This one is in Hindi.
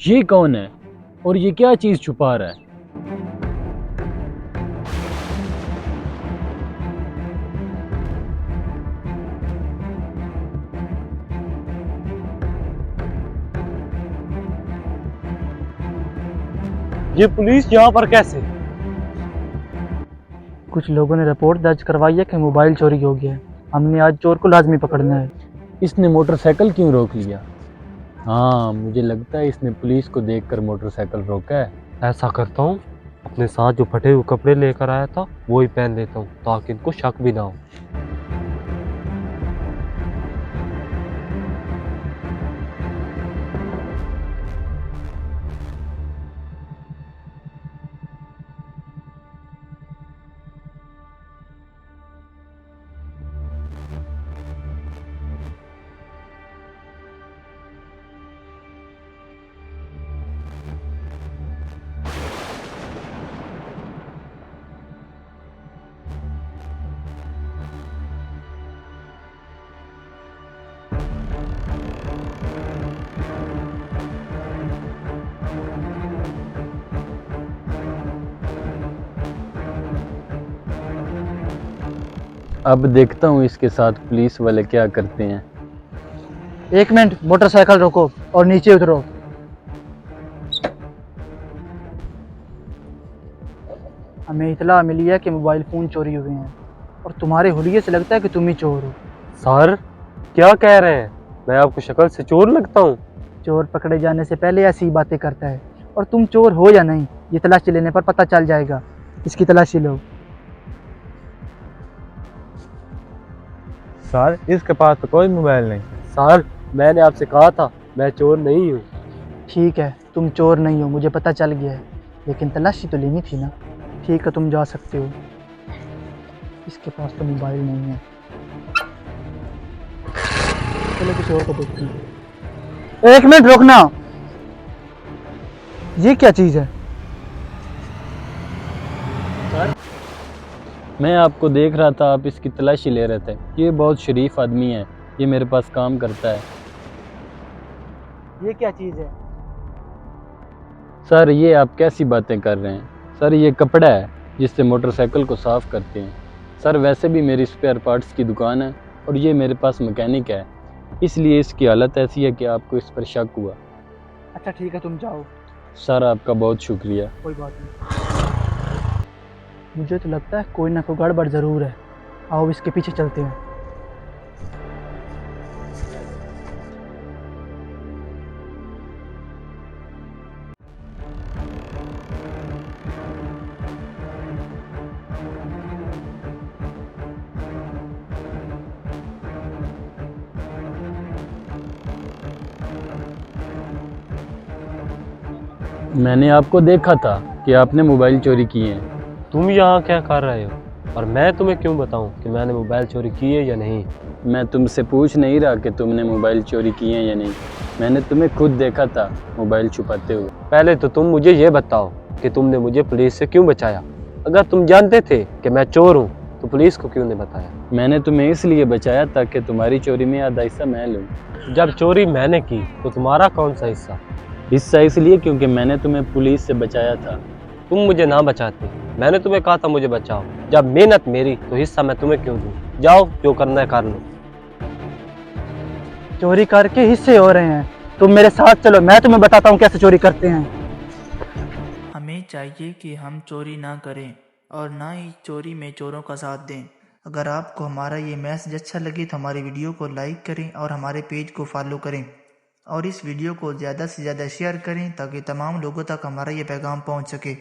ये कौन है और ये क्या चीज छुपा रहा है? ये पुलिस यहाँ पर कैसे? कुछ लोगों ने रिपोर्ट दर्ज करवाई है कि मोबाइल चोरी हो गया है। हमने आज चोर को लाजमी पकड़ना है। इसने मोटरसाइकिल क्यों रोक लिया? हाँ, मुझे लगता है इसने पुलिस को देखकर मोटरसाइकिल रोका है। ऐसा करता हूँ, अपने साथ जो फटे हुए कपड़े लेकर आया था वो ही पहन लेता हूँ ताकि इनको शक भी ना हो। अब देखता हूँ इसके साथ पुलिस वाले क्या करते हैं। एक मिनट, मोटरसाइकिल रोको और नीचे उतरो। हमें इतला मिली है कि मोबाइल फ़ोन चोरी हुए हैं और तुम्हारे हुलिये से लगता है कि तुम ही चोर हो। सर, क्या कह रहे हैं? मैं आपको शक्ल से चोर लगता हूँ? चोर पकड़े जाने से पहले ऐसी बातें करता है, और तुम चोर हो या नहीं ये तलाशी लेने पर पता चल जाएगा। इसकी तलाशी लो। सर, इसके पास तो कोई मोबाइल नहीं। सर, मैंने आपसे कहा था मैं चोर नहीं हूँ। ठीक है, तुम चोर नहीं हो, मुझे पता चल गया है, लेकिन तलाशी तो लेनी थी ना। ठीक है, तुम जा सकते हो। इसके पास तो मोबाइल नहीं है। चलो किसी और को देखते हैं। एक मिनट रुकना, ये क्या चीज़ है? मैं आपको देख रहा था, आप इसकी तलाशी ले रहे थे। ये बहुत शरीफ आदमी है, ये मेरे पास काम करता है। ये क्या चीज़ है? सर, ये आप कैसी बातें कर रहे हैं? सर, ये कपड़ा है जिससे मोटरसाइकिल को साफ़ करते हैं। सर, वैसे भी मेरी स्पेयर पार्ट्स की दुकान है और ये मेरे पास मैकेनिक है, इसलिए इसकी हालत ऐसी है कि आपको इस पर शक हुआ। अच्छा ठीक है, तुम जाओ। सर, आपका बहुत शुक्रिया। कोई बात नहीं। मुझे तो लगता है कोई ना कोई गड़बड़ ज़रूर है। आओ इसके पीछे चलते हैं। मैंने आपको देखा था कि आपने मोबाइल चोरी किए हैं। तुम यहाँ क्या कर रहे हो और मैं तुम्हें क्यों बताऊँ कि मैंने मोबाइल चोरी की है या नहीं? मैं तुमसे पूछ नहीं रहा कि तुमने मोबाइल चोरी किए हैं या नहीं। मैंने तुम्हें खुद देखा था मोबाइल छुपाते हुए। पहले तो तुम मुझे ये बताओ कि तुमने मुझे पुलिस से क्यों बचाया। अगर तुम जानते थे कि मैं चोर हूँ तो पुलिस को क्यों नहीं बताया? मैंने तुम्हें इसलिए बचाया ताकि तुम्हारी चोरी में आधा हिस्सा मैं लूँ। जब चोरी मैंने की तो तुम्हारा कौन सा हिस्सा? हिस्सा इसलिए क्योंकि मैंने तुम्हें पुलिस से बचाया था। तुम मुझे ना बचाते, मैंने तुम्हें कहा था मुझे बचाओ। जब मेहनत मेरी तो हिस्सा मैं तुम्हें क्यों दूँ? जाओ, जो करना है कर लो। चोरी करके हिस्से हो रहे हैं। तुम मेरे साथ चलो, मैं तुम्हें बताता हूँ कैसे चोरी करते हैं। हमें चाहिए कि हम चोरी ना करें और ना ही चोरी में चोरों का साथ दें। अगर आपको हमारा ये मैसेज अच्छा लगे तो हमारी वीडियो को लाइक करें और हमारे पेज को फॉलो करें, और इस वीडियो को ज़्यादा से ज़्यादा शेयर करें ताकि तमाम लोगों तक हमारा ये पैगाम पहुंच सके।